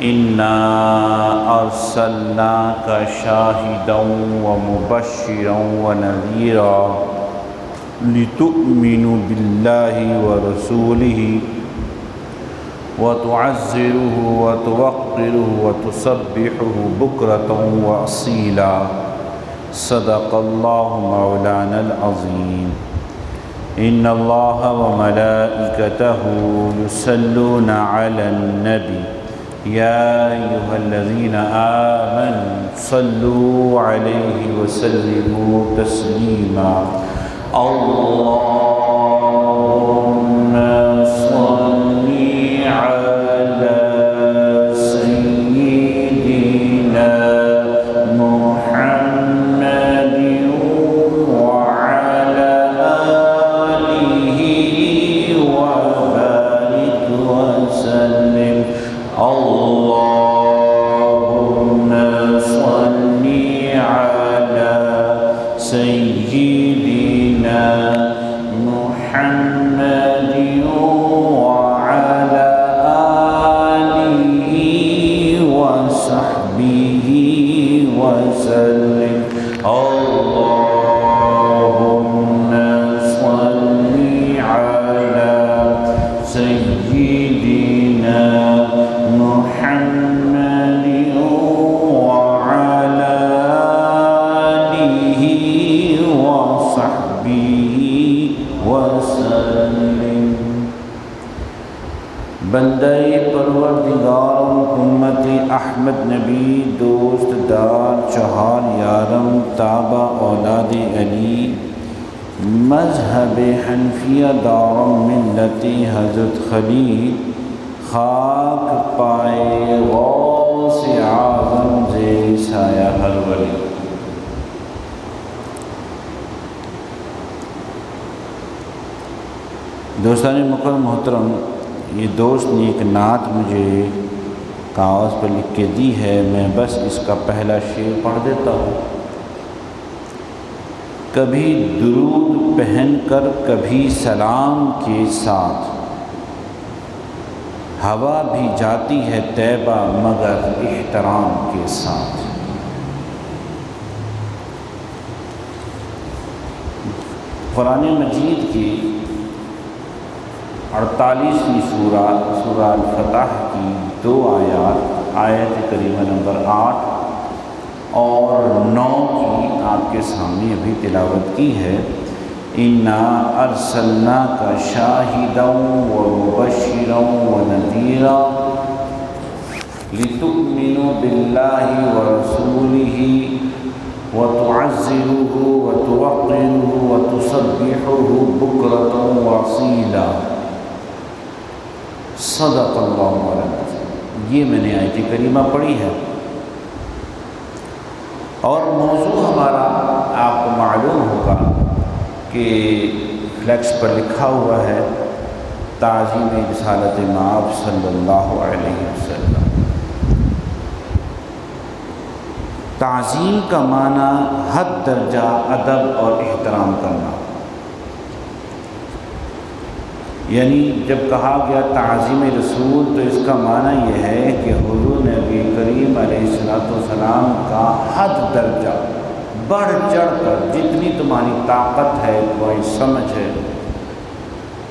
إنا أرسلناك شاهدا ومبشرا ونذيرا لتؤمنوا بالله ورسوله وتعزروه وتوقروه وتسبحوه بكرة وأصيلا صدق الله مولانا العظيم. إن الله وملائكته يصلون على النبي يا أيها الذين آمنوا صلوا عليه وسلموا تسليما. اللهم صل على سيدنا محمد وعلى آله وبارك وسلم. اللهم صل على سيدنا محمد وعلى آله وصحبه وسلم. اللهم صل على سيدنا محمد وعلى آله وصحبه وسلم. بندہ پروردگار امت احمد نبی دوست دار چہار یارم تابع اولاد علی مذہب حنفیہ دارم ملت حضرت خلیل خاک پائے غوث اعظم زیر سایہ ہر ولی. دوستان مکرم محترم، یہ دوست نے ایک نعت مجھے کاغذ پر لکھ کے دی ہے، میں بس اس کا پہلا شعر پڑھ دیتا ہوں. کبھی درود پہن کر کبھی سلام کے ساتھ ہوا بھی جاتی ہے طیبہ مگر احترام کے ساتھ. قرآن مجید کی 48ویں سورہ الفتح کی 2 آیات، آیت کریمہ نمبر 8 اور 9 کی آپ کے سامنے ابھی تلاوت کی ہے. اِنَّا أَرْسَلْنَاكَ شَاهِدًا وَمُبَشِّرًا وَنَذِيرًا لِتُؤْمِنُوا بِاللَّهِ وَرَسُولِهِ وَتُعَزِّرُوهُ وَتُوَقِّرُوهُ وَتُسَبِّحُوهُ بُكْرَةً وَأَصِيلًا صدق اللہ مولانا. یہ میں نے آیت کریمہ پڑھی ہے اور موضوع ہمارا آپ کو معلوم ہوگا کہ فلیکس پر لکھا ہوا ہے تعظیم رسالت مآب صلی اللہ علیہ وسلم. تعظیم کا معنی حد درجہ ادب اور احترام کرنا، یعنی جب کہا گیا تعظیم رسول تو اس کا معنی یہ ہے کہ حضور نبی کریم علیہ السلام کا حد درجہ بڑھ چڑھ کر جتنی تمہاری طاقت ہے، تمہاری سمجھ ہے،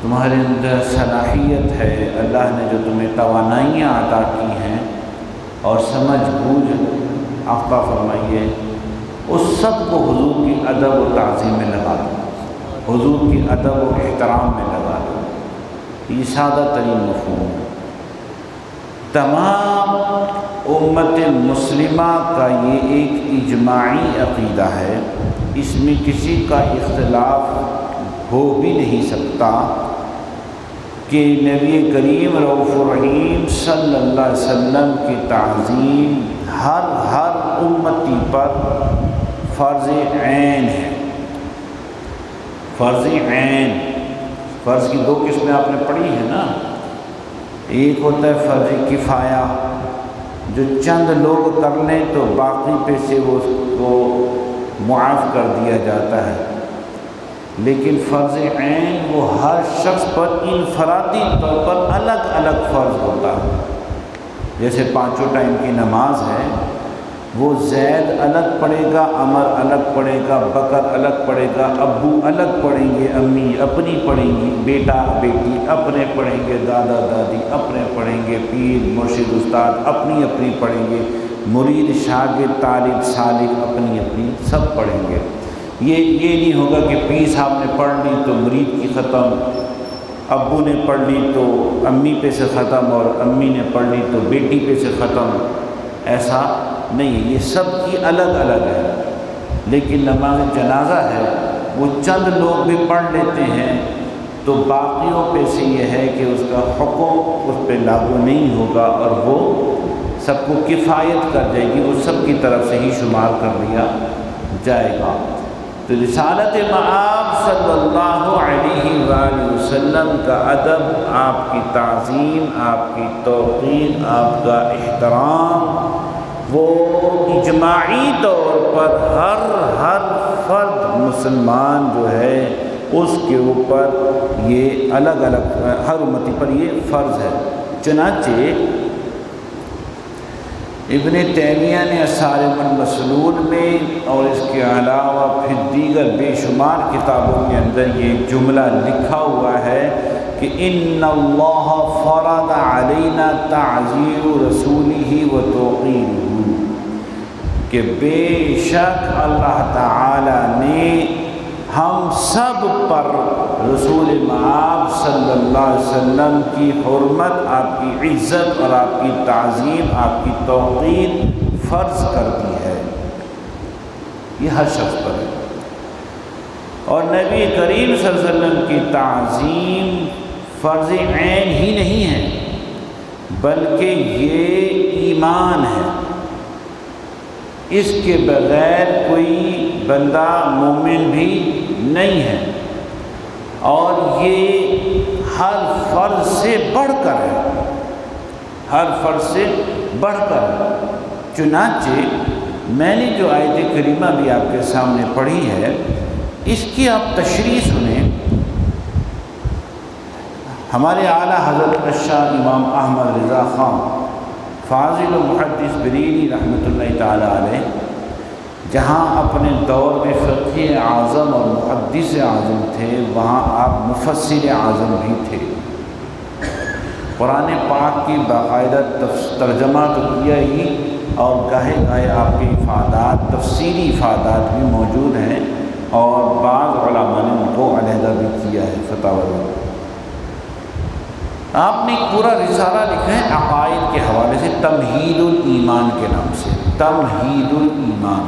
تمہارے اندر صلاحیت ہے، اللہ نے جو تمہیں توانائیاں عطا کی ہیں اور سمجھ بوجھ عطا فرمائیے، اس سب کو حضور کی ادب و تعظیم میں لگا دو، حضور کی ادب و احترام میں لگا دو. یہ سادہ ترین مفہوم ہے. تمام امت مسلمہ کا یہ ایک اجماعی عقیدہ ہے، اس میں کسی کا اختلاف ہو بھی نہیں سکتا کہ نبی کریم رؤوف الرحیم صلی اللہ علیہ وسلم کی تعظیم ہر امتی پر فرض عین ہے. فرض عین، فرض کی 2 قسمیں آپ نے پڑھی ہیں نا. ایک ہوتا ہے فرض کفایہ، جو چند لوگ کر لیں تو باقی پہ سے وہ اس کو معاف کر دیا جاتا ہے. لیکن فرض عین وہ ہر شخص پر انفرادی طور پر الگ الگ فرض ہوتا ہے. جیسے 5 ٹائم کی نماز ہے، وہ زید الگ پڑھے گا، عمر الگ پڑھے گا، بکر الگ پڑھے گا، ابو الگ پڑھیں گے، امی اپنی پڑھیں گی، بیٹا بیٹی اپنے پڑھیں گے، دادا دادی اپنے پڑھیں گے، پیر مرشد استاد اپنی اپنی پڑھیں گے، مرید شاگرد طالب سالک اپنی اپنی سب پڑھیں گے۔ یہ نہیں ہوگا کہ پیر صاحب نے پڑھ لی تو مرید کی ختم، ابو نے پڑھ لی تو امی پہ سے ختم، اور امی نے پڑھ لی تو بیٹی پہ سے ختم، ایسا نہیں، یہ سب کی الگ الگ ہے۔ لیکن نماز جنازہ ہے وہ چند لوگ بھی پڑھ لیتے ہیں تو باقیوں پہ سے یہ ہے کہ اس کا حکم اس پہ لاگو نہیں ہوگا، اور وہ سب کو کفایت کر جائے گی، وہ سب کی طرف سے ہی شمار کر لیا جائے گا۔ تو رسالت مآب صلی اللہ علیہ وآلہ وسلم کا ادب، آپ کی تعظیم، آپ کی توقیر، آپ کا احترام، وہ اجماعی طور پر ہر فرد مسلمان جو ہے اس کے اوپر یہ الگ الگ، ہر امتی پر یہ فرض ہے۔ چنانچہ ابن تیمیہ نے الصارم المسلول میں اور اس کے علاوہ پھر دیگر بے شمار کتابوں کے اندر یہ جملہ لکھا ہوا ہے کہ ان اللہ فرض علینا تعظیم رسولہ و توقیرہ، کہ بے شک اللہ تعالی نے ہم سب پر رسول مآب صلی اللہ علیہ وسلم کی حرمت، آپ کی عزت اور آپ کی تعظیم، آپ کی توقیر فرض کر دی ہے، یہ ہر شخص پر ہے۔ اور نبی کریم صلی اللہ علیہ وسلم کی تعظیم فرض عین ہی نہیں ہے بلکہ یہ ایمان ہے، اس کے بغیر کوئی بندہ مومن بھی نہیں ہے، اور یہ ہر فرض سے بڑھ کر ہے، ہر فرض سے بڑھ کر ہے۔ چنانچہ میں نے جو آیت کریمہ بھی آپ کے سامنے پڑھی ہے، اس کی آپ تشریح سنیں۔ ہمارے اعلیٰ حضرت الشاہ امام احمد رضا خان فاضل و محدث بریلی رحمۃ اللہ تعالیٰ علیہ، جہاں اپنے دور میں فقیہ اعظم اور محدث اعظم تھے، وہاں آپ مفسر اعظم بھی تھے۔ قرآن پاک کی باقاعدہ ترجمہ تو کیا ہی، اور گاہے گاہے آپ کے افادات، تفسیری افادات بھی موجود ہیں، اور بعض علماء نے ان کو علیحدہ بھی کیا ہے فتاوی۔ آپ نے ایک پورا رسالہ لکھا ہے عقائد کے حوالے سے، تمہید الایمان کے نام سے، تمہید الایمان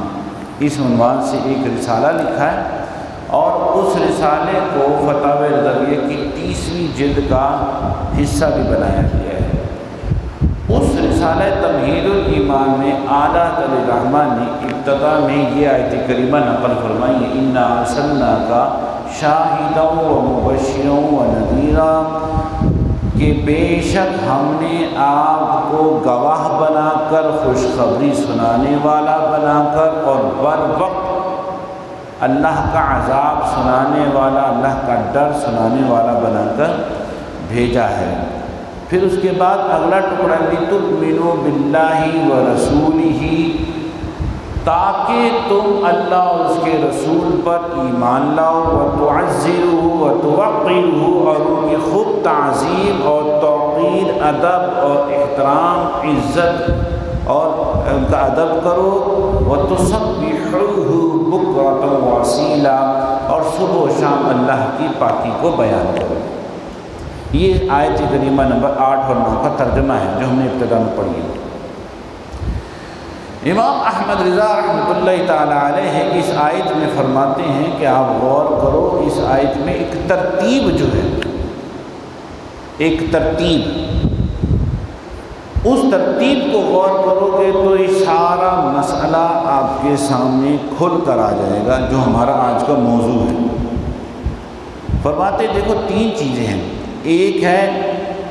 اس عنوان سے ایک رسالہ لکھا ہے، اور اس رسالے کو فتاوی رضویہ کی 30ویں جلد کا حصہ بھی بنایا گیا ہے۔ اس رسالہ تمہید الایمان میں اعلیٰ علیہ الرحمٰن نے ابتدا میں یہ آیت کریمہ نقل فرمائی ہے، انا ارسلناک شاہدا و مبشرا و نذیرا، کہ بے شک ہم نے آپ کو گواہ بنا کر، خوشخبری سنانے والا بنا کر، اور بر وقت اللہ کا عذاب سنانے والا، اللہ کا ڈر سنانے والا بنا کر بھیجا ہے۔ پھر اس کے بعد اگلا ٹکڑا لِتُؤْمِنُوا بِاللَّهِ وَرَسُولِهِ، تاکہ تم اللہ اور اس کے رسول پر ایمان لاؤ، وَتُعَزِّرُوهُ وَتُوَقِّرُوهُ، اور ان کی خوب تعظیم اور توقیر، ادب اور احترام، عزت اور ان کا ادب کرو، وَتُسَبِّحُوهُ بُكْرَةً وَأَصِيلًا، اور صبح و شام اللہ کی پاکی کو بیان کرو۔ یہ آیت کریمہ نمبر 8 اور 9 کا ترجمہ ہے جو ہم نے ابتدا میں پڑھی ہے۔ امام احمد رضا رحمۃ اللہ تعالیٰ علیہ اس آیت میں فرماتے ہیں کہ آپ غور کرو، اس آیت میں ایک ترتیب جو ہے، ایک ترتیب، اس ترتیب کو غور کرو گے تو یہ سارا مسئلہ آپ کے سامنے کھل کر آ جائے گا جو ہمارا آج کا موضوع ہے۔ فرماتے دیکھو 3 چیزیں ہیں، ایک ہے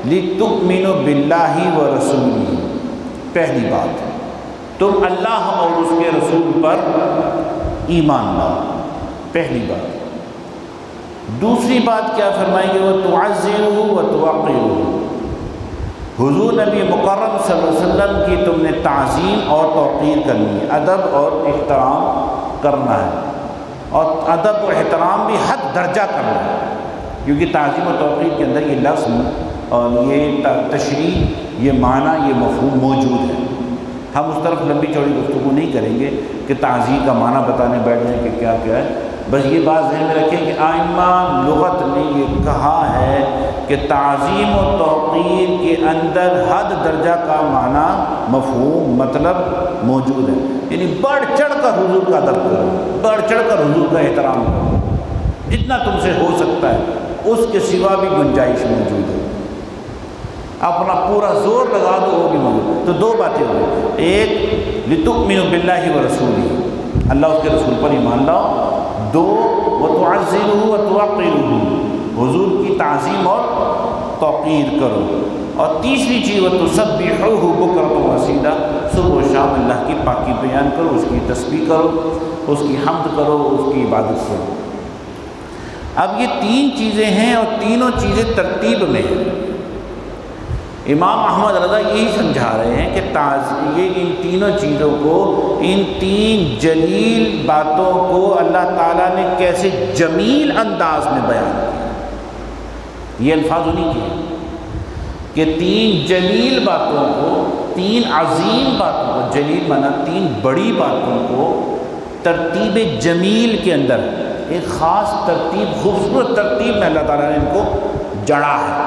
لِتُؤْمِنُوا بِاللَّهِ وَرَسُولِهِ، پہلی بات تم اللہ اور اس کے رسول پر ایمان لاؤ، پہلی بات۔ دوسری بات کیا فرمائیں گے، وَتُعَزِّرُوهُ وَتُوَقِّرُوهُ، حضور نبی مکرم صلی اللہ علیہ وسلم کی تم نے تعظیم اور توقیر کرنی ہے، ادب اور احترام کرنا ہے، اور ادب و احترام بھی حد درجہ کرنا ہے، کیونکہ تعظیم و توقیر کے اندر یہ لفظ اور یہ تشریح، یہ معنی، یہ مفہوم موجود ہے۔ ہم اس طرف لمبی چوڑی گفتگو نہیں کریں گے کہ تعظیم کا معنی بتانے بیٹھ جائیں کہ کیا کیا ہے، بس یہ بات ذہن میں رکھیں کہ ائمہ لغت نے یہ کہا ہے کہ تعظیم و توقیر کے اندر حد درجہ کا معنی، مفہوم، مطلب موجود ہے، یعنی بڑھ چڑھ کر حضور کا ادب کرو، بڑھ چڑھ کر حضور کا احترام کرو، جتنا تم سے ہو سکتا ہے، اس کے سوا بھی گنجائش موجود ہے، اپنا پورا زور لگا دو وہ بھی موجود۔ تو دو باتیں ہوئی، ایک لتؤمنوا باللہ ورسولہ، اللہ اس کے رسول پر ایمان لاؤ، دو وتعظموہ وتوقروہ، حضور کی تعظیم اور توقیر کرو، اور تیسری چیز وتسبحوہ بکرۃ وأصیلا، صبح و شام اللہ کی پاکی بیان کرو، اس کی تسبیح کرو، اس کی حمد کرو، اس کی عبادت کرو۔ اب یہ تین چیزیں ہیں اور تینوں چیزیں ترتیب میں ہیں۔ امام احمد رضا یہی سمجھا رہے ہیں کہ یہ ان تینوں چیزوں کو، ان تین جلیل باتوں کو اللہ تعالیٰ نے کیسے جمیل انداز میں بیان کیا۔ یہ الفاظ انہیں کے ہیں کہ تین جلیل باتوں کو، تین عظیم باتوں کو، جلیل مانا تین بڑی باتوں کو ترتیب جمیل کے اندر، ایک خاص ترتیب، خوبصورت ترتیب میں اللہ تعالیٰ نے ان کو جڑا ہے۔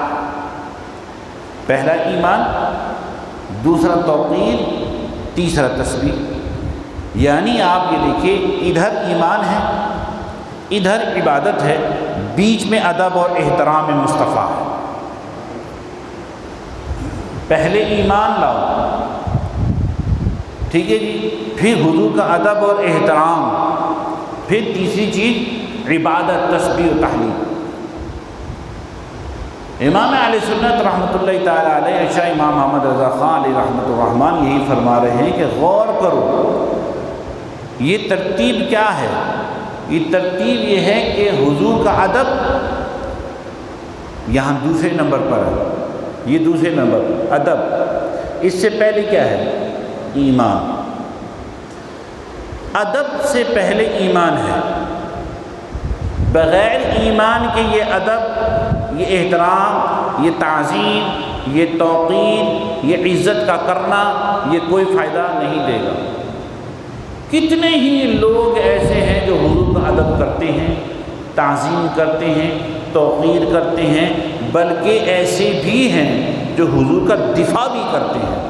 پہلا ایمان، دوسرا توقیر، تیسرا تسبیح۔ یعنی آپ یہ دیکھیے، ادھر ایمان ہے، ادھر عبادت ہے، بیچ میں ادب اور احترام مصطفیٰ ہے۔ پہلے ایمان لاؤ، ٹھیک ہے جی، پھر حضور کا ادب اور احترام، پھر تیسری چیز عبادت، تسبیح و تحلیل۔ امام علیہ سنت رحمۃ اللہ تعالیٰ علیہ، شاہ امام محمد رضا خان علیہ رحمۃ الرحمن یہی فرما رہے ہیں کہ غور کرو، یہ ترتیب کیا ہے؟ یہ ترتیب یہ ہے کہ حضور کا ادب یہاں دوسرے نمبر پر ہے، یہ دوسرے نمبر ادب، اس سے پہلے کیا ہے؟ ایمان۔ ادب سے پہلے ایمان ہے، بغیر ایمان کے یہ ادب، یہ احترام، یہ تعظیم، یہ توقیر، یہ عزت کا کرنا، یہ کوئی فائدہ نہیں دے گا۔ کتنے ہی لوگ ایسے ہیں جو حضور کا ادب کرتے ہیں، تعظیم کرتے ہیں، توقیر کرتے ہیں، بلکہ ایسے بھی ہیں جو حضور کا دفاع بھی کرتے ہیں،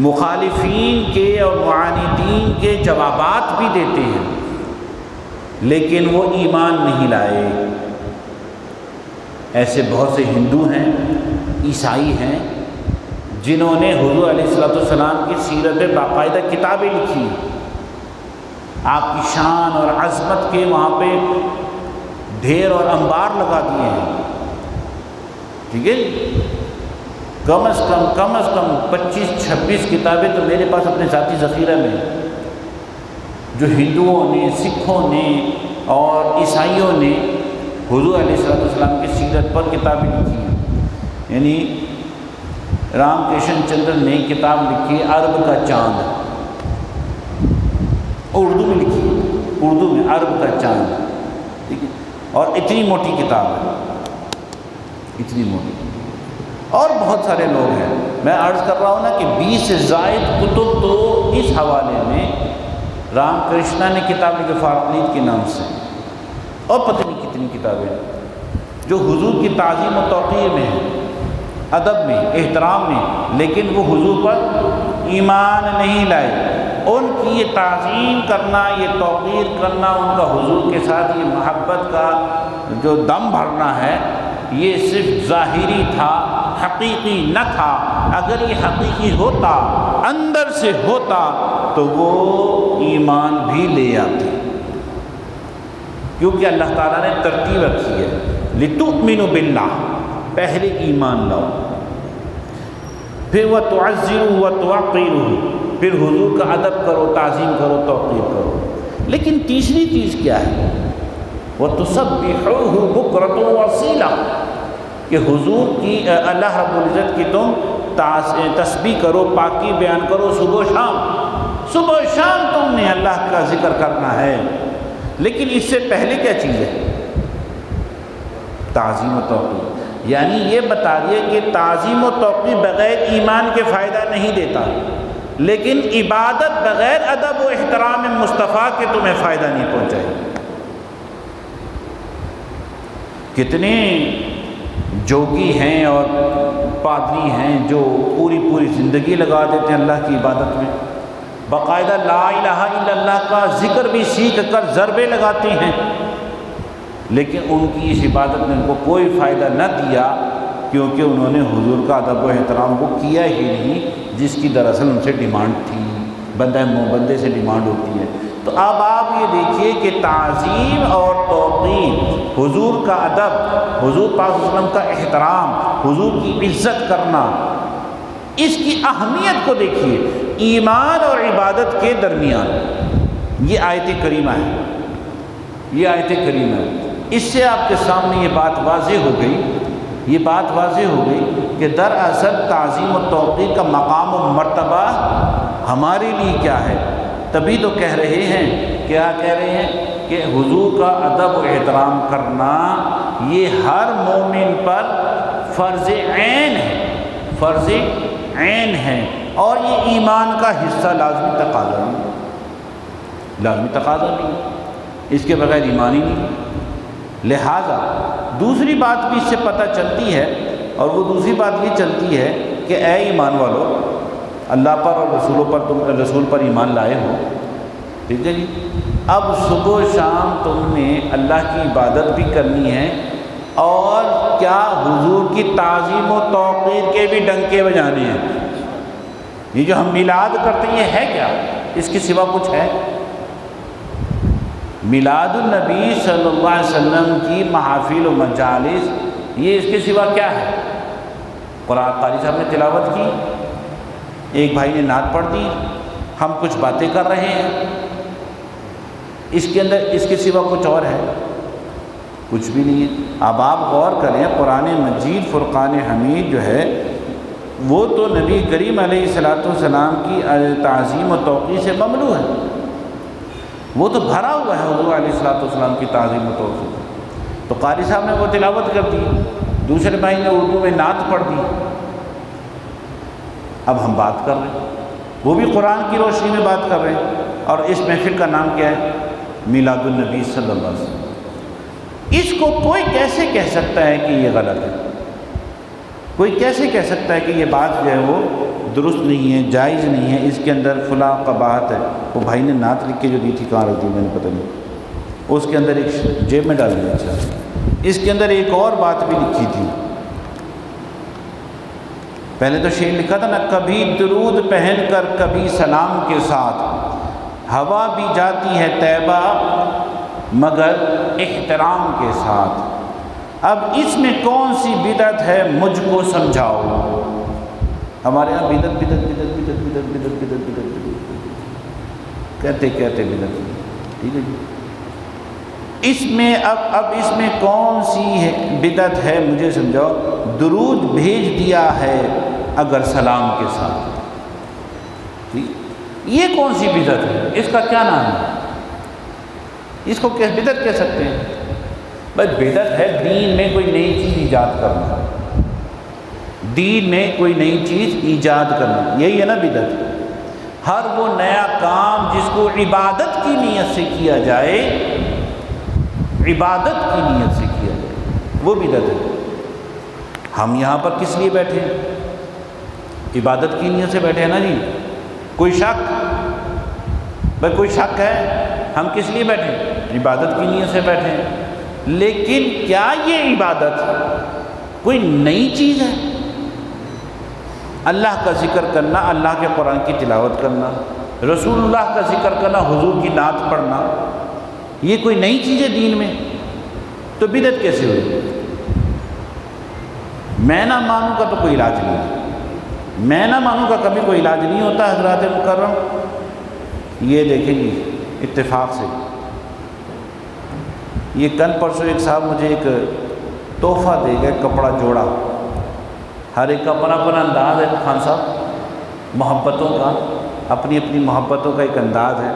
مخالفین کے اور معاندین کے جوابات بھی دیتے ہیں، لیکن وہ ایمان نہیں لائے۔ ایسے بہت سے ہندو ہیں، عیسائی ہیں، جنہوں نے حضور علیہ السلام کی سیرت پہ باقاعدہ کتابیں لکھی، آپ کی شان اور عظمت کے وہاں پہ ڈھیر اور انبار لگا دیے ہیں، ٹھیک ہے، کم از کم 25-26 کتابیں تو میرے پاس اپنے ذاتی ذخیرہ میں ہیں، جو ہندوؤں نے، سکھوں نے اور عیسائیوں نے حضور علیہ السلام کی سیرت پر کتابیں لکھی ہیں۔ یعنی رام کرشن چندر نے کتاب لکھی عرب کا چاند، اردو میں لکھی ہے، اردو میں عرب کا چاند، ٹھیک ہے، اور اتنی موٹی کتاب ہے، اتنی موٹی، اور بہت سارے لوگ ہیں۔ میں عرض کر رہا ہوں نا کہ 20 سے زائد کتب تو اس حوالے میں رام کرشنا نے کتاب لکھی فارقلیت کے نام سے، اور پتہ نہیں کتنی کتابیں جو حضور کی تعظیم و توقیر میں ہیں، ادب میں، احترام میں، لیکن وہ حضور پر ایمان نہیں لائے۔ ان کی یہ تعظیم کرنا، یہ توقیر کرنا، ان کا حضور کے ساتھ یہ محبت کا جو دم بھرنا ہے، یہ صرف ظاہری تھا، حقیقی نہ تھا۔ اگر یہ حقیقی ہوتا، اندر سے ہوتا، تو وہ ایمان بھی لے آتے، کیونکہ اللہ تعالیٰ نے ترتیب رکھی ہے، لتؤمنوا باللہ، پہلے ایمان لاؤ، پھر وتعزروہ وتوقروہ، پھر حضور کا ادب کرو، تعظیم کرو، توقیر کرو۔ لیکن تیسری چیز کیا ہے؟ وتسبحوہ بکرۃ وأصیلا، کہ حضور کی اللہ رب العزت کی تم تسبیح کرو، پاکی بیان کرو صبح و شام، صبح و شام تم نے اللہ کا ذکر کرنا ہے۔ لیکن اس سے پہلے کیا چیز ہے؟ تعظیم و توقیر، یعنی یہ بتا دیا کہ تعظیم و توقیر بغیر ایمان کے فائدہ نہیں دیتا، لیکن عبادت بغیر ادب و احترام مصطفیٰ کے تمہیں فائدہ نہیں پہنچائے گی۔ کتنے جوگی ہیں اور پادری ہیں جو پوری زندگی لگا دیتے ہیں اللہ کی عبادت میں، باقاعدہ لا الہ الا اللہ کا ذکر بھی سیکھ کر ضربے لگاتے ہیں، لیکن ان کی اس عبادت نے ان کو کوئی فائدہ نہ دیا، کیونکہ انہوں نے حضور کا ادب و احترام کو کیا ہی نہیں، جس کی دراصل ان سے ڈیمانڈ تھی، بندے سے ڈیمانڈ ہوتی ہے۔ تو اب آپ یہ دیکھیے کہ تعظیم اور توقیر، حضور کا ادب، حضور پاک صلی اللہ علیہ وسلم کا احترام، حضور کی عزت کرنا، اس کی اہمیت کو دیکھیے ایمان اور عبادت کے درمیان۔ یہ آیت کریمہ ہے، یہ آیت کریمہ ہے۔ اس سے آپ کے سامنے یہ بات واضح ہو گئی کہ دراصل تعظیم و توقیر کا مقام و مرتبہ ہمارے لیے کیا ہے۔ تبھی تو کہہ رہے ہیں، کیا کہہ رہے ہیں کہ حضور کا ادب و احترام کرنا یہ ہر مومن پر فرض عین ہے، فرض عین ہے، اور یہ ایمان کا حصہ لازمی تقاضا نہیں، اس کے بغیر ایمان ہی نہیں۔ لہذا دوسری بات بھی اس سے پتہ چلتی ہے، اور وہ دوسری بات یہ چلتی ہے کہ اے ایمان والو، اللہ پر اور رسول پر ایمان لائے ہو، ٹھیک ہے جی، اب صبح و شام تم نے اللہ کی عبادت بھی کرنی ہے، اور کیا حضور کی تعظیم و توقیر کے بھی ڈنکے بجانے ہیں۔ یہ جو ہم میلاد کرتے ہیں یہ ہے کیا؟ اس کے سوا کچھ ہے؟ میلاد النبی صلی اللہ علیہ وسلم کی محافل و مجالس، یہ اس کے سوا کیا ہے؟ قرآن قاری صاحب نے تلاوت کی، ایک بھائی نے نعت پڑھ دی، ہم کچھ باتیں کر رہے ہیں، اس کے اندر اس کے سوا کچھ اور ہے؟ کچھ بھی نہیں ہے۔ اب آپ غور کریں، قرآن مجید فرقان حمید جو ہے وہ تو نبی کریم علیہ السلام کی تعظیم و توقیر سے مملو ہے، وہ تو بھرا ہوا ہے حضور علیہ السلام کی تعظیم و توقیر۔ تو قاری صاحب نے وہ تلاوت کر دی، دوسرے بھائی نے اردو میں نعت پڑھ دی، اب ہم بات کر رہے ہیں، وہ بھی قرآن کی روشنی میں بات کر رہے ہیں، اور اس محفل کا نام کیا ہے؟ میلاد النبی صلی اللہ علیہ وسلم۔ اس کو کوئی کیسے کہہ سکتا ہے کہ یہ غلط ہے؟ کوئی کیسے کہہ سکتا ہے کہ یہ بات جو ہے وہ درست نہیں ہے، جائز نہیں ہے، اس کے اندر فلاں قباحت ہے؟ وہ بھائی نے نعت لکھ کے جو دی تھی، کہاں رکھ دی میں نے پتہ نہیں، اس کے اندر ایک جیب میں ڈال دیا۔ اچھا، اس کے اندر ایک اور بات بھی لکھی تھی، پہلے تو شعر لکھا تھا نا، کبھی درود پہن کر کبھی سلام کے ساتھ، ہوا بھی جاتی ہے طیبہ مگر احترام کے ساتھ، اب اس میں کون سی بدعت ہے مجھ کو سمجھاؤ۔ ہمارے یہاں بدعت کہتے بدعت، ٹھیک ہے جی، اس میں اب اس میں کون سی بدعت ہے مجھے سمجھاؤ۔ درود بھیج دیا ہے اگر سلام کے ساتھ، ٹھیک، یہ کون سی بدعت ہے؟ اس کا کیا نام ہے؟ اس کو کس بدعت کہہ سکتے ہیں؟ بس بدعت ہے دین میں کوئی نئی چیز ایجاد کرنا، دین میں کوئی نئی چیز ایجاد کرنا، یہی ہے نا بدعت۔ ہر وہ نیا کام جس کو عبادت کی نیت سے کیا جائے، عبادت کی نیت سے کیا جائے، وہ بدعت ہے۔ ہم یہاں پر کس لیے بیٹھے ہیں؟ عبادت کی نیت سے بیٹھے ہیں نا جی۔ کوئی شک؟ بھائی کوئی شک ہے؟ ہم کس لیے بیٹھے ہیں؟ عبادت کی نیت سے بیٹھے ہیں، لیکن کیا یہ عبادت کوئی نئی چیز ہے؟ اللہ کا ذکر کرنا، اللہ کے قرآن کی تلاوت کرنا، رسول اللہ کا ذکر کرنا، حضور کی نعت پڑھنا، یہ کوئی نئی چیز ہے دین میں؟ تو بدعت کیسے ہوئی؟ میں نہ مانوں کا تو کوئی علاج نہیں ہے، میں نہ مانوں کا کبھی کوئی علاج نہیں ہوتا حضرات مکرم۔ یہ دیکھیں گی اتفاق سے، یہ کل پرسوں ایک صاحب مجھے ایک تحفہ دے گئے کپڑا جوڑا، ہر ایک کا اپنا اپنا انداز ہے خان صاحب، محبتوں کا اپنی اپنی محبتوں کا ایک انداز ہے۔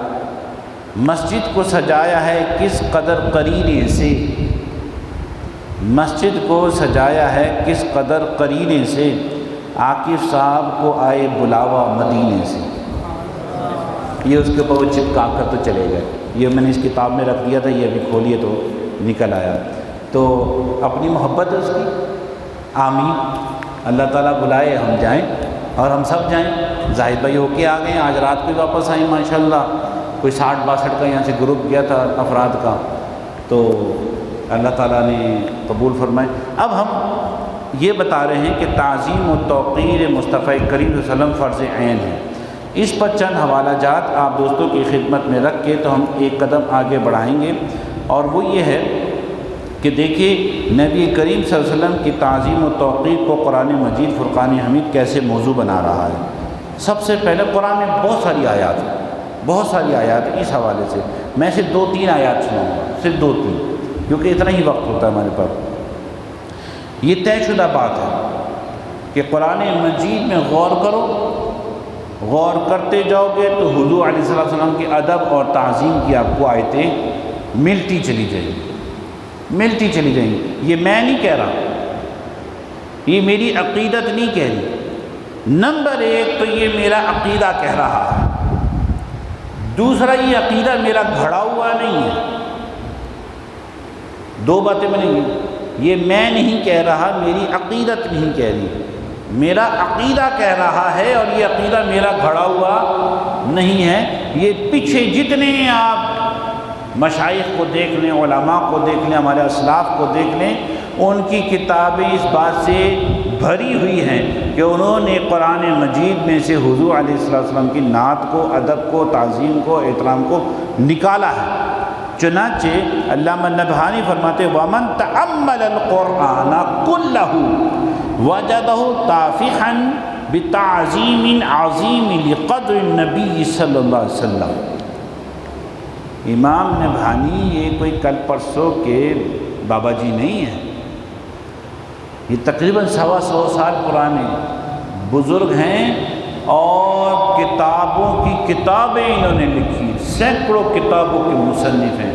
مسجد کو سجایا ہے کس قدر قرینے سے، مسجد کو سجایا ہے کس قدر قرینے سے، عاکف صاحب کو آئے بلاوا مدینے سے۔ یہ اس کے اوپر وہ چپکا کر تو چلے گئے، یہ میں نے اس کتاب میں رکھ دیا تھا، یہ ابھی کھولیے تو نکل آیا۔ تو اپنی محبت ہے اس کی، آمین، اللہ تعالیٰ بلائے ہم جائیں اور ہم سب جائیں۔ زاہد بھائی ہو کے آ گئے، آج رات کو واپس آئیں ماشاءاللہ، کوئی 60-62 کا یہاں سے گروپ گیا تھا افراد کا، تو اللہ تعالیٰ نے قبول فرمائے۔ اب ہم یہ بتا رہے ہیں کہ تعظیم و توقیر مصطفیٰ کریم صلی اللہ علیہ وسلم فرض عین ہے۔ اس پر چند حوالہ جات آپ دوستوں کی خدمت میں رکھ کے تو ہم ایک قدم آگے بڑھائیں گے، اور وہ یہ ہے کہ دیکھیے نبی کریم صلی اللہ علیہ وسلم کی تعظیم و توقیر کو قرآن مجید فرقان حمید کیسے موضوع بنا رہا ہے۔ سب سے پہلے قرآن میں بہت ساری آیات ہیں، بہت ساری آیات ہیں، اس حوالے سے میں صرف 2-3 آیات سناؤں گا، صرف 2-3، کیونکہ اتنا ہی وقت ہوتا ہے ہمارے پاس۔ یہ طے شدہ بات ہے کہ قرآن مجید میں غور کرو، غور کرتے جاؤ گے تو حضور علیہ السلام کے ادب اور تعظیم کی آپ کو آیتیں ملتی چلی جائیں گی، ملتی چلی جائیں گی۔ یہ میں نہیں کہہ رہا، یہ میری عقیدت نہیں کہہ رہی۔ نمبر 1 تو یہ میرا عقیدہ کہہ رہا ہے، دوسرا یہ عقیدہ میرا گھڑا ہوا نہیں ہے۔ دو باتیں میں نے، یہ میں نہیں کہہ رہا، میری عقیدت نہیں کہہ رہی، میرا عقیدہ کہہ رہا ہے، اور یہ عقیدہ میرا گھڑا ہوا نہیں ہے۔ یہ پیچھے جتنے آپ مشائخ کو دیکھ لیں، علماء کو دیکھ لیں، ہمارے اسلاف کو دیکھ لیں، ان کی کتابیں اس بات سے بھری ہوئی ہیں کہ انہوں نے قرآن مجید میں سے حضور علیہ السلام کی نعت کو، ادب کو، تعظیم کو، احترام کو نکالا ہے۔ چنانچہ علامہ نبہانی فرماتے وَمَن تَأَمَّلَ الْقُرْآنَ كُلَّهُ وَجَدَهُ طَافِحًا بِتَعْظِيمٍ عَظِيمٍ لِقَدْرِ النَّبِيِّ صلی اللہ علیہ وسلم۔ امام نبہانی یہ کوئی کل پرسوں کے بابا جی نہیں ہیں، یہ تقریباً 125 سال پرانے بزرگ ہیں، اور کتابوں کی کتابیں انہوں نے لکھی، سینکڑوں کتابوں کے مصنف ہیں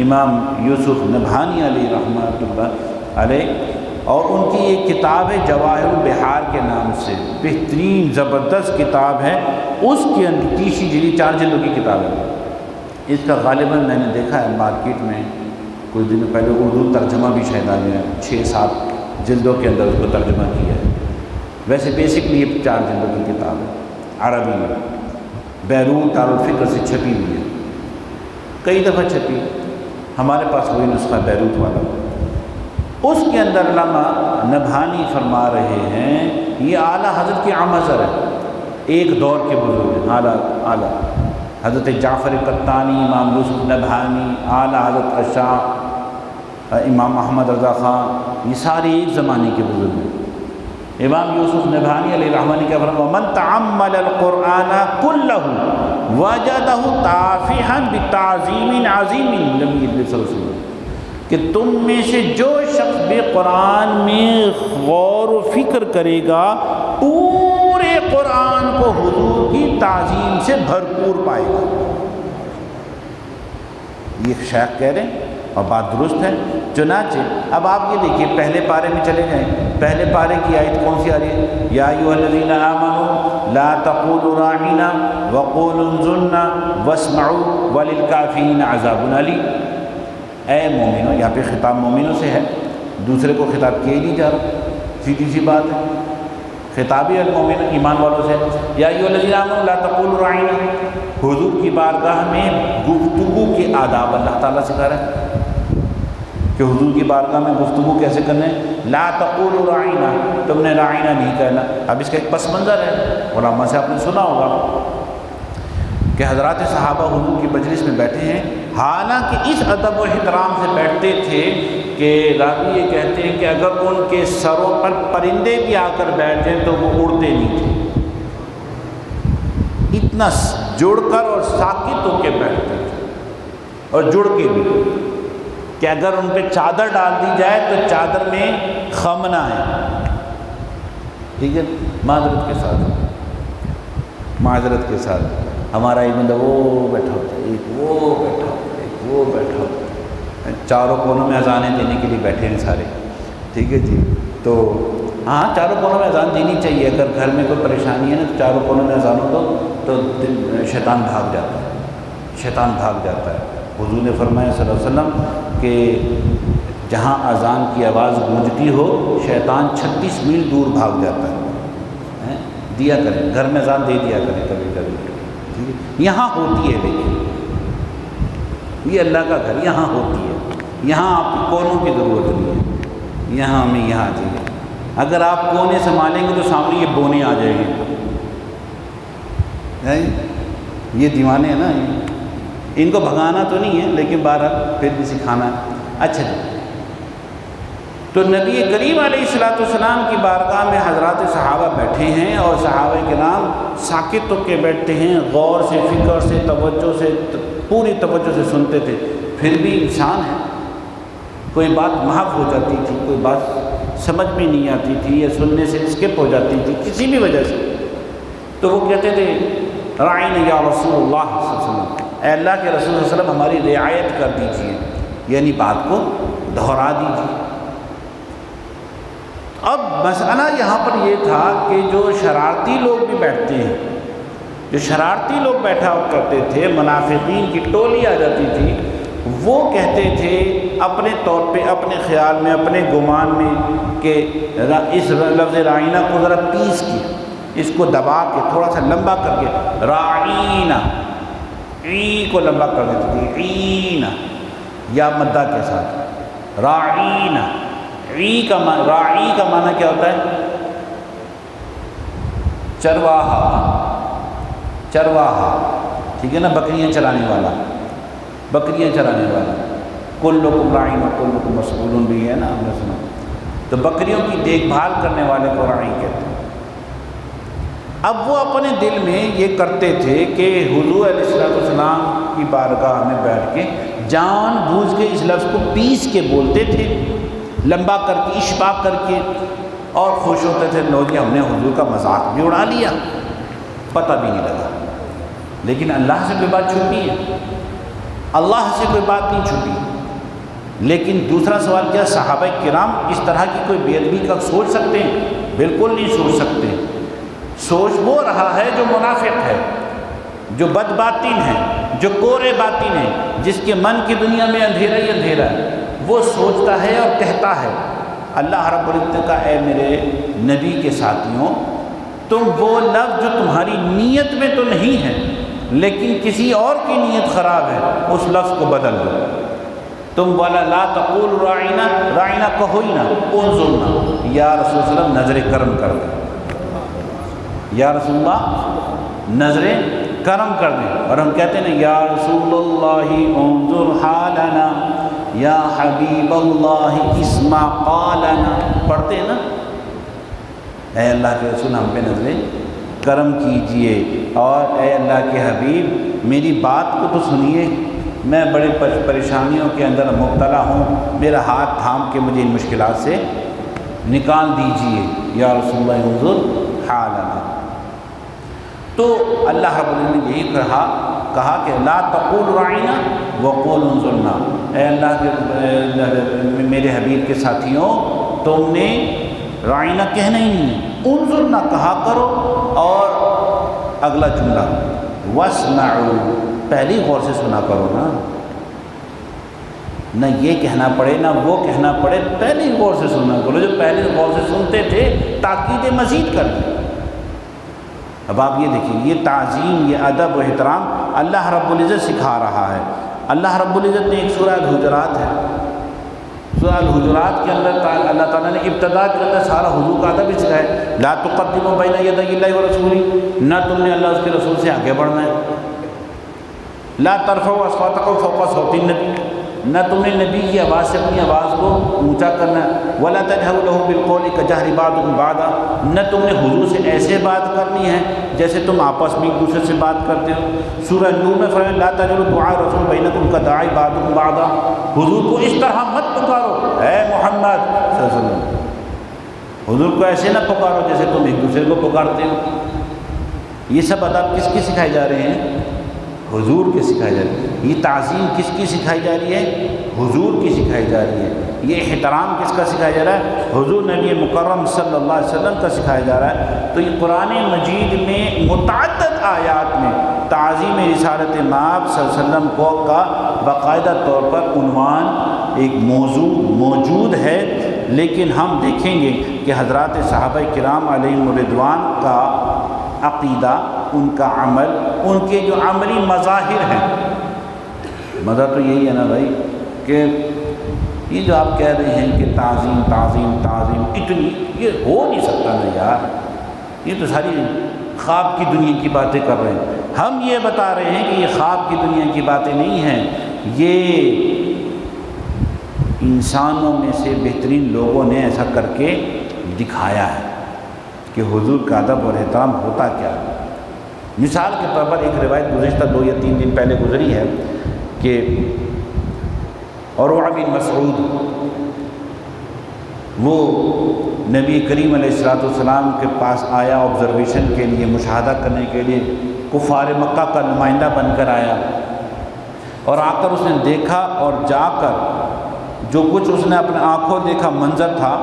امام یوسف نبہانی علیہ رحمۃ اللہ علیہ، اور ان کی ایک کتاب ہے جواہر البحار کے نام سے، بہترین زبردست کتاب ہے، اس کے اندر 30 جلد 4 جلدوں کی کتاب ہے۔ اس کا غالباً میں نے دیکھا ہے مارکیٹ میں کچھ دن پہلے اردو ترجمہ بھی شاید آ گیا، 6-7 جلدوں کے اندر اس کو ترجمہ کیا ہے۔ ویسے بیسکلی یہ 4 جلدوں کی کتاب ہے، عربی میں، بیروت دارالفکر سے چھپی ہوئی ہے، کئی دفعہ چھپی، ہمارے پاس وہی نسخہ بیروت والا۔ اس کے اندر علامہ نبہانی فرما رہے ہیں، یہ اعلیٰ حضرت کی عمذر ہے، ایک دور کے بزرگ ہیں، اعلیٰ حضرت جعفر قطانی، امام یوسف نبہانی، اعلیٰ حضرت اشاع، امام احمد رضا خان، یہ سارے ایک زمانے کے بزرگ ہیں۔ امام یوسف نبہانی علیہ رحمۃ نے کیا فرمایا من تعمل القرآن كله وجده طافحا بتعظیم عظیم لم يجلس رسول، کہ تم میں سے جو شخص بھی قرآن میں غور و فکر کرے گا پورے قرآن کو حضور کی تعظیم سے بھرپور پائے گا۔ یہ شیخ کہہ رہے ہیں اور بات درست ہے۔ چنانچہ اب آپ یہ دیکھیے پہلے پارے میں چلے جائیں، پہلے پارے کی آیت کون سی آ رہی ہے؟ یا ایھا الذین آمنوا لا تقولوا راعنا وقولوا انظرنا واسمعوا وللکافرین عذاب علیم۔ اے مومنوں، یہاں پہ خطاب مومنوں سے ہے، دوسرے کو خطاب کیا ہی نہیں جا رہا، سیدھی سی بات ہے، خطابی المومن ایمان والوں سے۔ یا ایھا الذین آمنوا لا تقولوا راعنا، حضور کی بارگاہ میں گفتگو کے آداب اللہ تعالیٰ سکھا رہا ہے کہ حضور کی بارگاہ میں گفتگو کیسے کرنے۔ لا تقولوا راعنا، تم نے راعنا نہیں کہنا۔ اب اس کا ایک پس منظر ہے، علماء سے آپ نے سنا ہوگا کہ حضرات صحابہ حضور کی مجلس میں بیٹھے ہیں، حالانکہ اس ادب و احترام سے بیٹھتے تھے کہ راوی یہ کہتے ہیں کہ اگر ان کے سروں پر پرندے بھی آ کر بیٹھ جائیں تو وہ اڑتے نہیں تھے، اتنا جڑ کر اور ساکت ہو کے بیٹھتے تھے، اور جڑ کے بھی۔ کہ اگر ان پہ چادر ڈال دی جائے تو چادر میں خم نہ ہے، ٹھیک ہے، معذرت کے ساتھ ہمارا ایک بندہ وہ بیٹھا ہوتا ہے، ایک وہ بیٹھا ہوتا ہے، ایک وہ بیٹھا ہوتا ہے، چاروں کونوں میں اذانیں دینے کے لیے بیٹھے ہیں سارے، ٹھیک ہے جی۔ تو ہاں چاروں کونوں میں اذان دینی چاہیے، اگر گھر میں کوئی پریشانی ہے نا تو چاروں کونوں میں اذان ہو تو شیطان بھاگ جاتا ہے۔ حضور نے فرمایا صلی اللہ علیہ وسلم کہ جہاں اذان کی آواز گونجتی ہو شیطان 36 میل دور بھاگ جاتا ہے۔ دیا کریں، گھر میں اذان دے دیا کریں کبھی کبھی، ٹھیک ہے، یہاں ہوتی ہے، لیکن یہ اللہ کا گھر یہاں ہوتی ہے، یہاں آپ کو کونوں کی ضرورت نہیں ہے، یہاں ہمیں یہاں چاہیے۔ اگر آپ کونے سنبھالیں گے تو سامنے یہ بونے آ جائیں گے، یہ دیوانے ہیں نا، ان کو بھگانا تو نہیں ہے لیکن بہرحال پھر بھی سکھانا ہے۔ اچھا جی، تو نبی کریم علیہ السلام کی بارگاہ میں حضرات صحابہ بیٹھے ہیں اور صحابہ کرام ساکت ہو کے بیٹھتے ہیں، غور سے، فکر سے، توجہ سے، پوری توجہ سے سنتے تھے۔ پھر بھی انسان ہے، کوئی بات محو ہو جاتی تھی، کوئی بات سمجھ میں نہیں آتی تھی یا سننے سے اسکپ ہو جاتی تھی کسی بھی وجہ سے، تو وہ کہتے تھے راعینا یا رسول اللہ صلی اللہ علیہ وسلم، اے اللہ کے رسول صلی اللہ علیہ وسلم ہماری رعایت کر دیجیے، یعنی بات کو دہرا دیجیے۔ اب مسئلہ یہاں پر یہ تھا کہ جو شرارتی لوگ بھی بیٹھتے ہیں، جو شرارتی لوگ بیٹھا کرتے تھے، منافقین کی ٹولی آ جاتی تھی، وہ کہتے تھے اپنے طور پہ، اپنے خیال میں، اپنے گمان میں کہ اس لفظ رائینہ کو ذرا پیس کے، اس کو دبا کے تھوڑا سا لمبا کر کے، رائینہ، ای کو لمبا کر دیتے تھے، عینہ یا مدہ کے ساتھ، رائینہ، راعی کا معنی کیا ہوتا ہے؟ چرواہا، ٹھیک ہے نا، بکریاں چرانے والا، کلکم راعین و کلکم مسئول بھی ہے نا، ہم نے سنا، تو بکریوں کی دیکھ بھال کرنے والے کو راعی کہتے ہیں۔ اب وہ اپنے دل میں یہ کرتے تھے کہ حضور علیہ السلام کی بارگاہ میں بیٹھ کے جان بوجھ کے اس لفظ کو پیس کے بولتے تھے، لمبا کر کے، اشباع کر کے، اور خوش ہوتے تھے، لو جی ہم نے حضور کا مذاق بھی اڑا لیا، پتہ بھی نہیں لگا۔ لیکن اللہ سے کوئی بات چھپی ہے؟ اللہ سے کوئی بات نہیں چھپی۔ لیکن دوسرا سوال کیا، صحابہ کرام اس طرح کی کوئی بے ادبی کا سوچ سکتے ہیں؟ بالکل نہیں سوچ سکتے۔ سوچ وہ رہا ہے جو منافق ہے، جو بد باطن ہے، جو کورے باطن ہے، جس کے من کی دنیا میں اندھیرا ہی اندھیرا ہے، وہ سوچتا ہے اور کہتا ہے۔ اللہ رب العزت کا اے میرے نبی کے ساتھیوں، تم وہ لفظ جو تمہاری نیت میں تو نہیں ہے لیکن کسی اور کی نیت خراب ہے، اس لفظ کو بدل دو۔ تم والا لا تقول راعینا، راعینا کہو ہی نہ، انظرنا، یا رسول اللہ وسلم نظر کرم کر دیں، یا رسول اللہ نظر کرم کر دیں۔ اور ہم کہتے ہیں یا رسول اللہ انظر حالنا، یا حبیب اللہ اسمع قالنا، پڑھتے ہیں نا، اے اللہ کے رسول ہم پہ نظر کرم کیجئے، اور اے اللہ کے حبیب میری بات کو تو سنیے، میں بڑے پریشانیوں کے اندر مبتلا ہوں، میرا ہاتھ تھام کے مجھے ان مشکلات سے نکال دیجئے، یا رسول اللہ انظر حالنا۔ تو اللہ رب العالمین نے یہی کہا کہ لا تقول راعینا وقول انظرنا، اے اللہ کے میرے حبیب کے ساتھیوں، تم نے راعینا کہنا ہی نہیں ہے، انظرنا کہا کرو، اور اگلا جملہ واسمعوا، پہلی غور سے سنا کرو نا، نہ یہ کہنا پڑے نہ وہ کہنا پڑے، پہلی غور سے سنا کرو۔ جو پہلے غور سے سنتے تھے تاکید مزید کر دی۔ اب آپ یہ دیکھیں، یہ تعظیم، یہ ادب و احترام اللہ رب العزت سکھا رہا ہے۔ اللہ رب العزت نے ایک سورہ الحجرات ہے، سورہ الحجرات کے اندر اللہ تعالیٰ نے ابتدا کے اندر سارا حضور کا ادب سکھایا، لا تقدموا بین یدی اللہ ورسولہ، نہ تم نے اللہ اس کے رسول سے آگے بڑھنا ہے، لا ترفعوا اصواتکم فوق صوت النبی، نہ تم نے نبی کی آواز سے اپنی آواز کو اونچا کرنا ہے، وَلَا تَجْهَرُوا لَهُ بِالْقَوْلِ كَجَهْرِ بَعْضُكُمْ بَعْضًا، نہ تم نے حضور سے ایسے بات کرنی ہے جیسے تم آپس میں ایک دوسرے سے بات کرتے ہو۔ سورہ نور میں فرمایا لَا تَجْعَلُوا دُعَاءَ الرَّسُولِ بَيْنَكُمْ كَدُعَاءِ بَعْضِكُمْ بَعْضًا، حضور کو اس طرح مت پکارو اے محمد صلی اللہ علیہ وسلم، حضور کو ایسے نہ پکارو جیسے تم ایک دوسرے کو پکارتے ہو۔ یہ سب ادب کس کی سکھائے جا رہے ہیں؟ حضور کے سکھائے جا رہے ہیں۔ یہ تعظیم کس کی سکھائی جا رہی ہے؟ حضور کی سکھائی جا رہی ہے۔ یہ احترام کس کا سکھایا جا رہا ہے؟ حضور نبی مکرم صلی اللہ علیہ وسلم کا سکھایا جا رہا ہے۔ تو یہ قرآن مجید میں متعدد آیات میں تعظیم رسالت مآب صلی اللہ علیہ وسلم کو کا باقاعدہ طور پر عنوان ایک موضوع موجود ہے، لیکن ہم دیکھیں گے کہ حضرات صحابہ کرام علیہم الرضوان کا عقیدہ، ان کا عمل، ان کے جو عملی مظاہر ہیں، مزہ تو یہی ہے نا بھائی کہ یہ جو آپ کہہ رہے ہیں کہ تعظیم تعظیم تعظیم اتنی، یہ ہو نہیں سکتا نا یار، یہ تو ساری خواب کی دنیا کی باتیں کر رہے ہیں۔ ہم یہ بتا رہے ہیں کہ یہ خواب کی دنیا کی باتیں نہیں ہیں، یہ انسانوں میں سے بہترین لوگوں نے ایسا کر کے دکھایا ہے کہ حضور کا ادب اور احترام ہوتا کیا ہے۔ مثال کے طور پر ایک روایت گزشتہ 2 یا 3 دن پہلے گزری ہے کہ عروہ بن مسعود وہ نبی کریم علیہ السلام کے پاس آیا آبزرویشن کے لیے، مشاہدہ کرنے کے لیے، کفار مکہ کا نمائندہ بن کر آیا، اور آ کر اس نے دیکھا اور جا کر جو کچھ اس نے اپنے آنکھوں دیکھا منظر تھا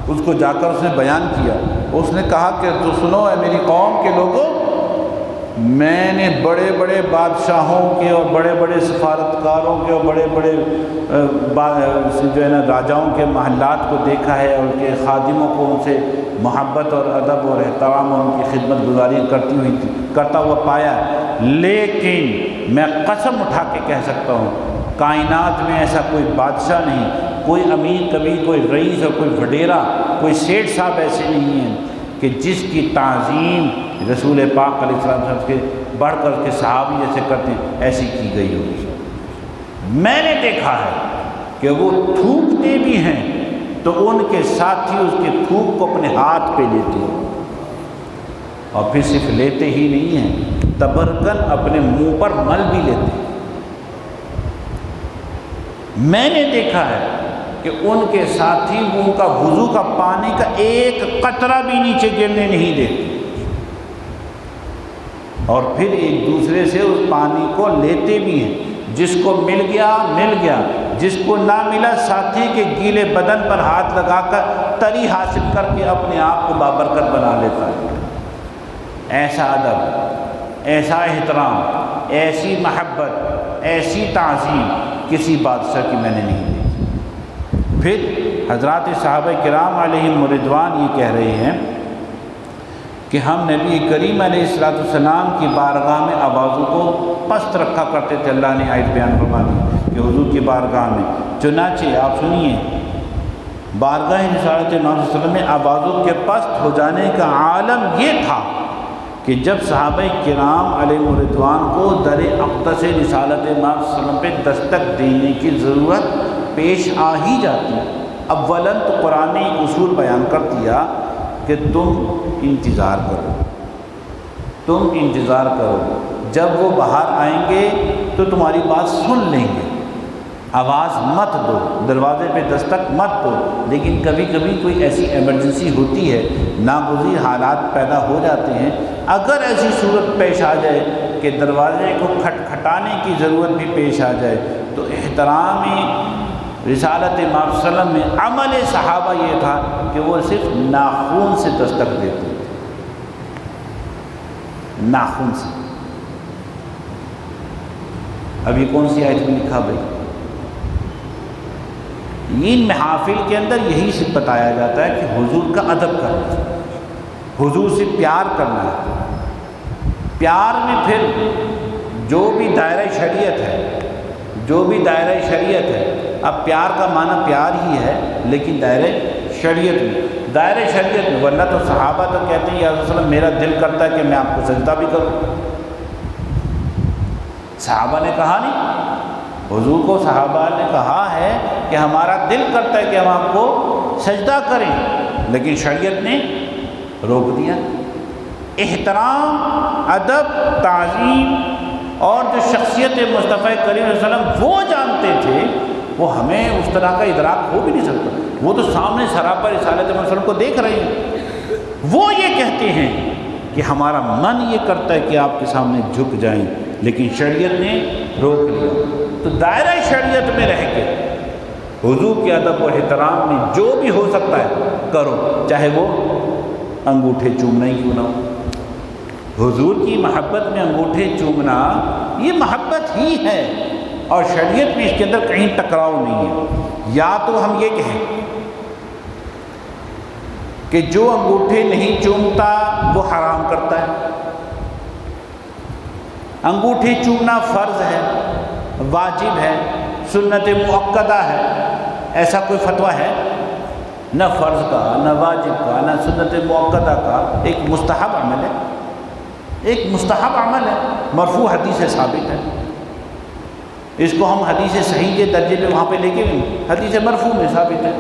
اس کو جا کر اس نے بیان کیا۔ اس نے کہا کہ تو سنو اے میری قوم کے لوگوں، میں نے بڑے بڑے بادشاہوں کے اور بڑے بڑے سفارتکاروں کے اور بڑے بڑے جو ہے نا راجاؤں کے محلات کو دیکھا ہے، اور ان کے خادموں کو ان سے محبت اور ادب اور احترام اور ان کی خدمت گزاری کرتا ہوا پایا، لیکن میں قسم اٹھا کے کہہ سکتا ہوں کائنات میں ایسا کوئی بادشاہ نہیں، کوئی امیر کبیر، کوئی رئیس اور کوئی وڈیرا، کوئی سیٹھ صاحب ایسے نہیں ہیں کہ جس کی تعظیم رسول پاک علیہ السلام کے بڑھ کر کے صحابی جیسے کرتے ہیں ایسی کی گئی ہو۔ میں نے دیکھا ہے کہ وہ تھوکتے بھی ہیں تو ان کے ساتھی اس کے تھوک کو اپنے ہاتھ پہ لیتے ہیں، اور پھر صرف لیتے ہی نہیں ہیں، تبرکن اپنے منہ پر مل بھی لیتے ہیں۔ میں نے دیکھا ہے کہ ان کے ساتھی ان کا وضو کا پانی کا ایک قطرہ بھی نیچے گرنے نہیں دیتے، اور پھر ایک دوسرے سے اس پانی کو لیتے بھی ہیں، جس کو مل گیا مل گیا، جس کو نہ ملا ساتھی کے گیلے بدن پر ہاتھ لگا کر تری حاصل کر کے اپنے آپ کو بابرکت بنا لیتا ہے۔ ایسا ادب، ایسا احترام، ایسی محبت، ایسی تعظیم کسی بادشاہ کی میں نے نہیں دیکھی۔ پھر حضرات صحابہ کرام علیہم الرضوان یہ کہہ رہے ہیں کہ ہم نبی کریم علیہ السلام کی بارگاہ میں آوازوں کو پست رکھا کرتے تھے۔ اللہ نے آیت بیان فرما دی کہ حضور کی بارگاہ میں، چنانچہ آپ سنیے، بارگاہ رسالت نبی صلی اللہ علیہ وسلم میں آوازوں کے پست ہو جانے کا عالم یہ تھا کہ جب صحابہ کرام علیہ الرضوان کو در اقدس رسالت نبی صلی اللہ علیہ وسلم پہ دستک دینے کی ضرورت پیش آ ہی جاتی۔ اولاً تو قرآن نے ایک اصول بیان کر دیا کہ تم انتظار کرو، تم انتظار کرو، جب وہ باہر آئیں گے تو تمہاری بات سن لیں گے، آواز مت دو، دروازے پہ دستک مت دو۔ لیکن کبھی کبھی کوئی ایسی ایمرجنسی ہوتی ہے، ناگزیر حالات پیدا ہو جاتے ہیں، اگر ایسی صورت پیش آ جائے کہ دروازے کو کھٹکھٹانے کی ضرورت بھی پیش آ جائے، تو احترام رسالت نبی صلی اللہ علیہ وسلم میں عمل صحابہ یہ تھا کہ وہ صرف ناخون سے دستک دیتے تھے، ناخون سے۔ اب یہ کون سی آیت میں لکھا بھائی؟ ان محافل کے اندر یہی سے بتایا جاتا ہے کہ حضور کا ادب کرنا ہے، حضور سے پیار کرنا ہے۔ پیار میں پھر جو بھی دائرہ شریعت ہے، جو بھی دائرہ شریعت ہے، اب پیار کا معنی پیار ہی ہے، لیکن دائرہ شریعت میں، دائرہ شریعت میں، ورنہ تو صحابہ تو کہتے ہیں یا رسول اللہ میرا دل کرتا ہے کہ میں آپ کو سجدہ بھی کروں۔ صحابہ نے کہا نہیں، حضور کو صحابہ نے کہا ہے کہ ہمارا دل کرتا ہے کہ ہم آپ کو سجدہ کریں، لیکن شریعت نے روک دیا۔ احترام، ادب، تعظیم اور جو شخصیت مصطفیٰ کریم صلی اللہ علیہ وسلم وہ جانتے تھے، وہ ہمیں اس طرح کا ادراک ہو بھی نہیں سکتا۔ وہ تو سامنے سراپا رسالت محمد صلی اللہ علیہ وسلم کو دیکھ رہے ہیں، وہ یہ کہتے ہیں کہ ہمارا من یہ کرتا ہے کہ آپ کے سامنے جھک جائیں، لیکن شریعت نے روک لیا۔ تو دائرہ شریعت میں رہ کے حضور کے ادب و احترام میں جو بھی ہو سکتا ہے کرو، چاہے وہ انگوٹھے چومنا ہی کیوں نہ ہو۔ حضور کی محبت میں انگوٹھے چومنا یہ محبت ہی ہے، اور شریعت میں اس کے اندر کہیں ٹکراؤ نہیں ہے۔ یا تو ہم یہ کہیں کہ جو انگوٹھے نہیں چومتا وہ حرام کرتا ہے، انگوٹھے چومنا فرض ہے، واجب ہے، سنت مؤکدہ ہے، ایسا کوئی فتویٰ ہے؟ نہ فرض کا، نہ واجب کا، نہ سنت مؤکدہ کا، ایک مستحب عمل ہے، ایک مستحب عمل ہے، مرفوع حدیث سے ثابت ہے۔ اس کو ہم حدیث صحیح کے درجے پہ وہاں پہ لے کے گئے، حدیث مرفوع میں ثابت ہے،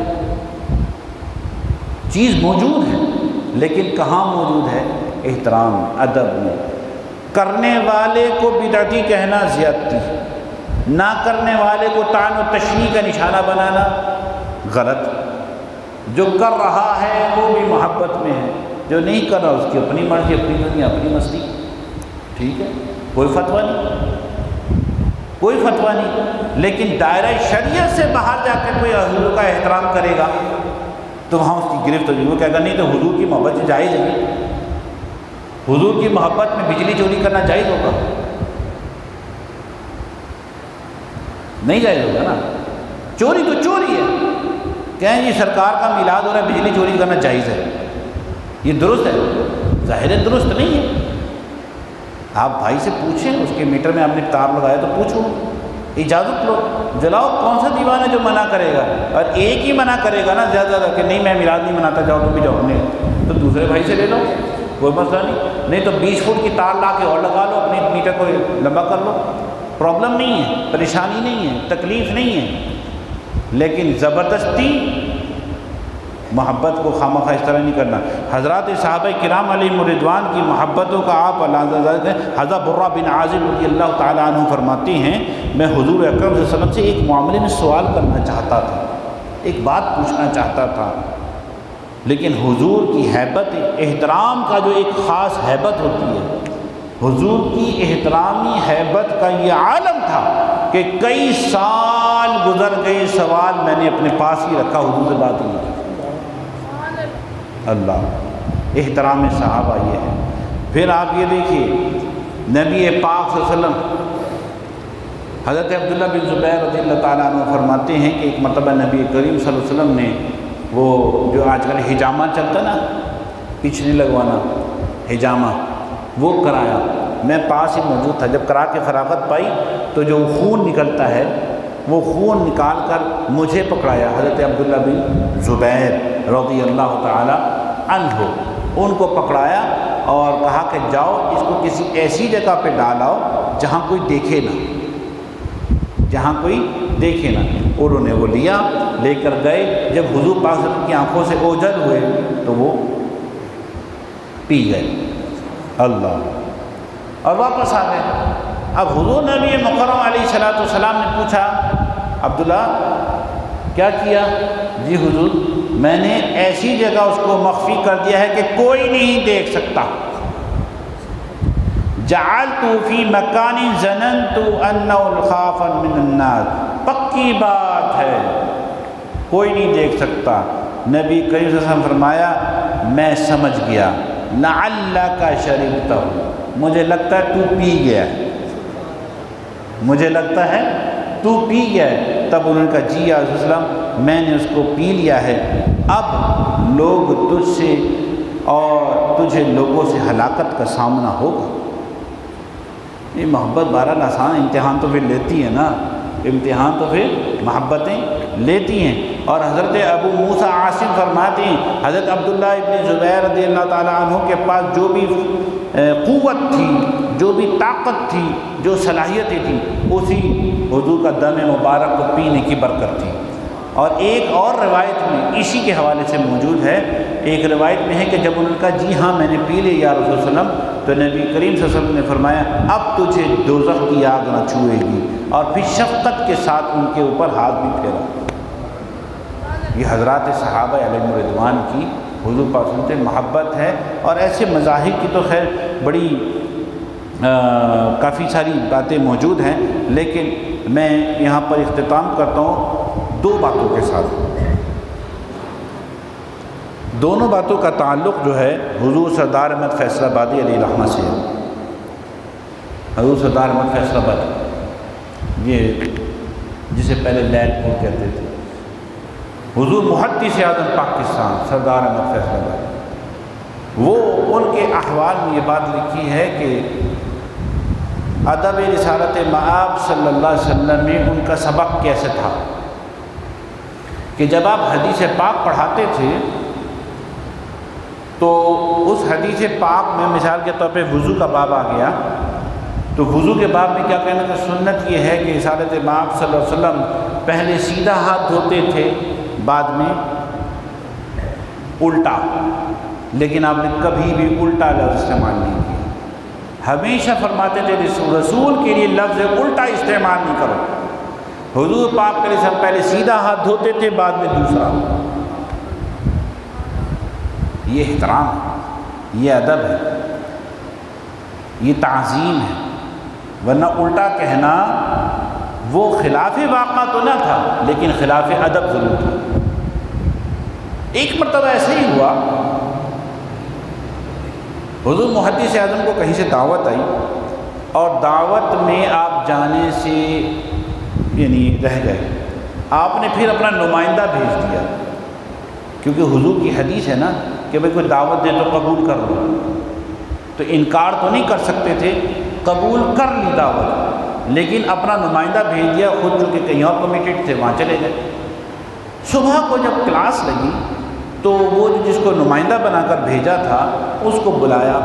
چیز موجود ہے، لیکن کہاں موجود ہے؟ احترام، ادب میں۔ کرنے والے کو بدعتی کہنا زیادتی، نہ کرنے والے کو طعن و تشنیع کا نشانہ بنانا غلط۔ جو کر رہا ہے وہ بھی محبت میں ہے، جو نہیں کر رہا اس کی اپنی مرضی، اپنی دنیا، اپنی مستی، ٹھیک ہے، کوئی فتویٰ نہیں، کوئی فتویٰ نہیں۔ لیکن دائرہ شریعت سے باہر جا کے کوئی حضور کا احترام کرے گا تو وہاں اس کی گرفت ہوگی، وہ کہے گا نہیں تو حضور کی محبت جائز ہے، حضور کی محبت میں بجلی چوری کرنا جائز ہوگا؟ نہیں جائز ہوگا نا، چوری تو چوری ہے۔ کہیں جی سرکار کا میلاد ہو رہا ہے، بجلی چوری کرنا جائز ہے، یہ درست ہے؟ ظاہر ہے درست نہیں ہے۔ آپ بھائی سے پوچھیں، اس کے میٹر میں آپ نے تار لگایا تو پوچھو، اجازت لو، جلاؤ، کون سا دیوان ہے جو منع کرے گا؟ اور ایک ہی منع کرے گا نا زیادہ کہ نہیں میں میلاد نہیں مناتا، جاؤ تم بھی جاؤ، نہیں تو دوسرے بھائی سے لے لو، کوئی مسئلہ نہیں تو 20 فٹ کی تار لا کے اور لگا لو، اپنے میٹر کو لمبا کر لو، پرابلم نہیں ہے، پریشانی نہیں ہے، تکلیف نہیں ہے۔ لیکن زبردستی محبت کو خامخواہ اس طرح نہیں کرنا۔ حضرات صحابہ کرام علیہم رضوان کی محبتوں کا آپ حضرت برہ بن عازب رضی اللہ تعالیٰ عنہ فرماتے ہیں، میں حضور اکرم صلی اللہ علیہ وسلم سے ایک معاملے میں سوال کرنا چاہتا تھا، ایک بات پوچھنا چاہتا تھا، لیکن حضور کی ہیبت، احترام کا جو ایک خاص ہیبت ہوتی ہے، حضور کی احترامی ہیبت کا یہ عالم تھا کہ کئی سال گزر گئے، سوال میں نے اپنے پاس ہی رکھا، حضور سے بات ہی نہیں کی۔ اللہ، احترام صحابہ یہ ہے۔ پھر آپ یہ دیکھیے، نبی پاک صلی اللہ علیہ وسلم، حضرت عبداللہ بن زبیر رضی اللہ تعالیٰ عنہ فرماتے ہیں کہ ایک مرتبہ نبی کریم صلی اللہ علیہ وسلم نے وہ جو آج کل حجامہ چلتا نا، پیچھے لگوانا حجامہ، وہ کرایا، میں پاس ہی موجود تھا۔ جب کرا کے فراغت پائی تو جو خون نکلتا ہے وہ خون نکال کر مجھے پکڑایا، حضرت عبداللہ بن زبیر رضی اللہ تعالی عنہ، ان کو پکڑایا اور کہا کہ جاؤ اس کو کسی ایسی جگہ پہ ڈالاؤ جہاں کوئی دیکھے نہ، جہاں کوئی دیکھے نہ۔ انہوں نے وہ لیا، لے کر گئے، جب حضور پاک صلی اللہ علیہ وسلم کی آنکھوں سے اوجھل ہوئے تو وہ پی گئے، اللہ، اور واپس آ گئے۔ اب حضور نبی مکرم علیہ الصلوۃ والسلام نے پوچھا، عبداللہ کیا کیا؟ جی حضور میں نے ایسی جگہ اس کو مخفی کر دیا ہے کہ کوئی نہیں دیکھ سکتا، جعلت فی مکان ظننت انہ خافا من الناس، پکی بات ہے کوئی نہیں دیکھ سکتا۔ نبی کریم صلی اللہ علیہ وسلم فرمایا میں سمجھ گیا، لعلک شربتہ، مجھے لگتا ہے تو پی گیا ہے، مجھے لگتا ہے تو پی گیا ہے۔ تب انہوں نے کہا جی یا رسول اللہ میں نے اس کو پی لیا ہے، اب لوگ تجھ سے اور تجھے لوگوں سے ہلاکت کا سامنا ہوگا۔ یہ محبت بہرحال آسان، امتحان تو پھر لیتی ہے نا، امتحان تو پھر محبتیں لیتی ہیں۔ اور حضرت ابو موسیٰ عاصم فرماتے ہیں حضرت عبداللہ ابن زبیر رضی اللہ تعالیٰ عنہ کے پاس جو بھی قوت تھی، جو بھی طاقت تھی، جو صلاحیتیں تھیں، اسی حضور کا دم مبارک کو پینے کی برکت تھی۔ اور ایک اور روایت میں اسی کے حوالے سے موجود ہے، ایک روایت میں ہے کہ جب انہوں نے کہا جی ہاں میں نے پی لے یا رسول اللہ علیہ وسلم، تو نبی کریم صلی اللہ علیہ وسلم نے فرمایا اب تجھے دوزخ کی آگ نہ چھوئے گی، اور پھر شفقت کے ساتھ ان کے اوپر ہاتھ بھی پھیرا۔ یہ حضرات صحابہ علیہم رضوان کی حضور پاک صلی اللہ علیہ وسلم سے محبت ہے، اور ایسے مذاہب کی تو خیر بڑی کافی ساری باتیں موجود ہیں، لیکن میں یہاں پر اختتام کرتا ہوں دو باتوں کے ساتھ۔ دونوں باتوں کا تعلق جو ہے حضور سردار احمد فیصل آبادی علیہ الرحمہ سے ہے۔ حضور سردار احمد فیصل آبادی، یہ جسے پہلے لیل پور کہتے تھے، حضور محدث اعظم پاکستان سردار احمد فیصل آبادی، وہ ان کے احوال میں یہ بات لکھی ہے کہ ادب رسالت مآب صلی اللہ علیہ وسلم میں ان کا سبق کیسے تھا کہ جب آپ حدیث پاک پڑھاتے تھے تو اس حدیث پاک میں مثال کے طور پہ وضو کا باب آ گیا تو وضو کے باب میں کیا کہنا تھا؟ سنت یہ ہے کہ رسالت مآب صلی اللہ علیہ وسلم پہلے سیدھا ہاتھ دھوتے تھے، بعد میں الٹا، لیکن آپ نے کبھی بھی الٹا لفظ استعمال نہیں کیا۔ ہمیشہ فرماتے تھے رسول کے لیے لفظ الٹا استعمال نہیں کرو۔ حضور پاک کے لیے پہلے سیدھا ہاتھ دھوتے تھے، بعد میں دوسرا۔ یہ احترام ہے، یہ ادب ہے، یہ تعظیم ہے، ورنہ الٹا کہنا وہ خلاف واقعہ تو نہ تھا لیکن خلاف ادب ضرور تھا۔ ایک مرتبہ ایسے ہی ہوا، حضور محدث اعظم کو کہیں سے دعوت آئی، اور دعوت میں آپ جانے سے یعنی رہ گئے۔ آپ نے پھر اپنا نمائندہ بھیج دیا، کیونکہ حضور کی حدیث ہے نا کہ بھئی کوئی دعوت دے تو قبول کر لو، تو انکار تو نہیں کر سکتے تھے، قبول کر لی دعوت، لیکن اپنا نمائندہ بھیج دیا، خود چونکہ کہیں اور کمیٹڈ تھے وہاں چلے گئے۔ صبح کو جب کلاس لگی تو وہ جس کو نمائندہ بنا کر بھیجا تھا اس کو بلایا،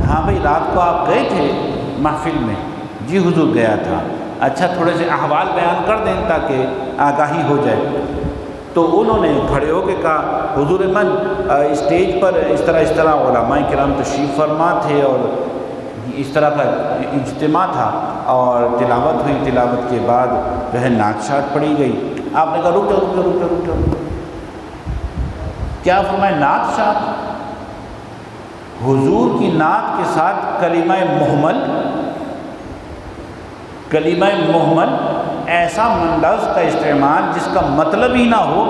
ہاں بھئی رات کو آپ گئے تھے محفل میں؟ جی حضور گیا تھا۔ اچھا تھوڑے سے احوال بیان کر دیں تاکہ آگاہی ہو جائے۔ تو انہوں نے کھڑے ہو کے کہا حضور من اسٹیج پر اس طرح علماء کرام تشریف فرما تھے اور اس طرح کا اجتماع تھا، اور تلاوت ہوئی، تلاوت کے بعد جو ہے نعت شاد پڑھی گئی۔ آپ نے کہا رک جاؤ، کیا فرمایا؟ نعت شاد؟ حضور کی نعت کے ساتھ کلمہ محمل ایسا لفظ کا استعمال جس کا مطلب ہی نہ ہو،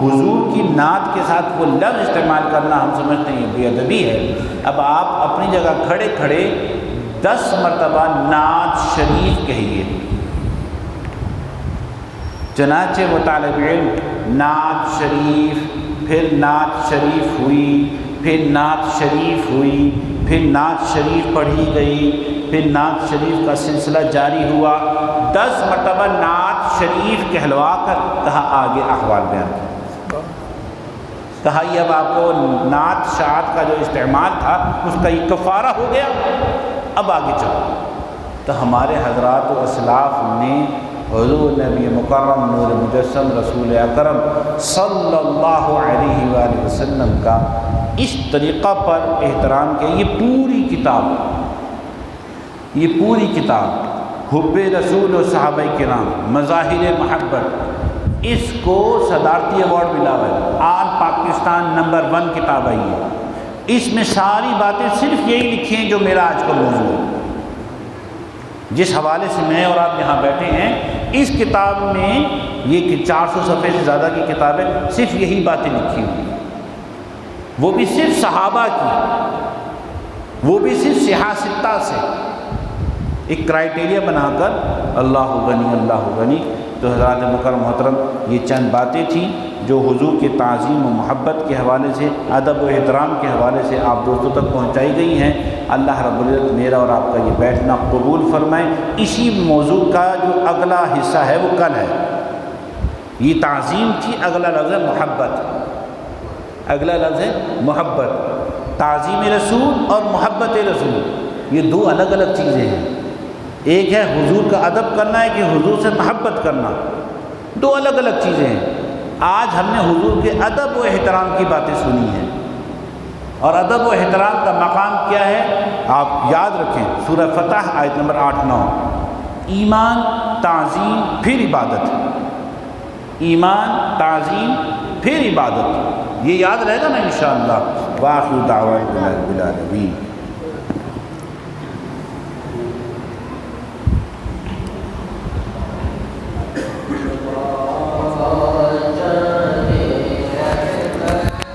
حضور کی نعت کے ساتھ وہ لفظ استعمال کرنا ہم سمجھتے ہیں بے ادبی ہے۔ اب آپ اپنی جگہ کھڑے کھڑے 10 مرتبہ نعت شریف کہیے۔ چنانچہ وہ طالب علم نعت شریف، پھر نعت شریف ہوئی، پھر نعت شریف ہوئی، پھر نعت شریف پڑھی گئی، پھر نعت شریف کا سلسلہ جاری ہوا۔ 10 مرتبہ نعت شریف کہلوا کر کہا آگے احوال بیان کیا۔ کہا یہ اب آپ کو نعت شاد کا جو استعمال تھا اس کا یہ کفارہ ہو گیا، اب آگے چلو۔ تو ہمارے حضرات و اسلاف نے حضور نبی مکرم نور مجسم رسول اکرم صلی اللہ علیہ وآلہ وسلم کا اس طریقہ پر احترام کیا۔ یہ پوری کتاب حب رسول و صحابہ کرام، مظاہر محبت، اس کو صدارتی ایوارڈ ملا ہے، آل پاکستان نمبر 1 کتاب ہے یہ۔ اس میں ساری باتیں صرف یہی لکھی ہیں جو میرا آج کا موضوع ہے۔ جس حوالے سے میں اور آپ یہاں بیٹھے ہیں، اس کتاب میں یہ 400 صفحے سے زیادہ کی کتاب ہے، صرف یہی باتیں لکھی ہوئی، وہ بھی صرف صحابہ کی، وہ بھی صرف سیاستہ سے ایک کرائیٹیریا بنا کر اللہ غنی۔ تو حضرات مکرم محترم، یہ چند باتیں تھیں جو حضور کے تعظیم و محبت کے حوالے سے، ادب و احترام کے حوالے سے آپ دوستوں تک پہنچائی گئی ہیں۔ اللہ رب العزت میرا اور آپ کا یہ بیٹھنا قبول فرمائے۔ اسی موضوع کا جو اگلا حصہ ہے وہ کل ہے، یہ تعظیم تھی، اگلا لفظ ہے محبت، اگلا لفظ ہے محبت۔ تعظیم رسول اور محبت رسول یہ دو الگ الگ چیزیں ہیں۔ ایک ہے حضور کا ادب کرنا ہے کہ حضور سے محبت کرنا، دو الگ الگ چیزیں ہیں۔ آج ہم نے حضور کے ادب و احترام کی باتیں سنی ہیں، اور ادب و احترام کا مقام کیا ہے آپ یاد رکھیں، سورہ فتح آیت نمبر 8-9، ایمان، تعظیم، پھر عبادت، ایمان، تعظیم، پھر عبادت، یہ یاد رہے گا نا انشاءاللہ۔ وآخر دعوانا الحمد للہ رب العالمین۔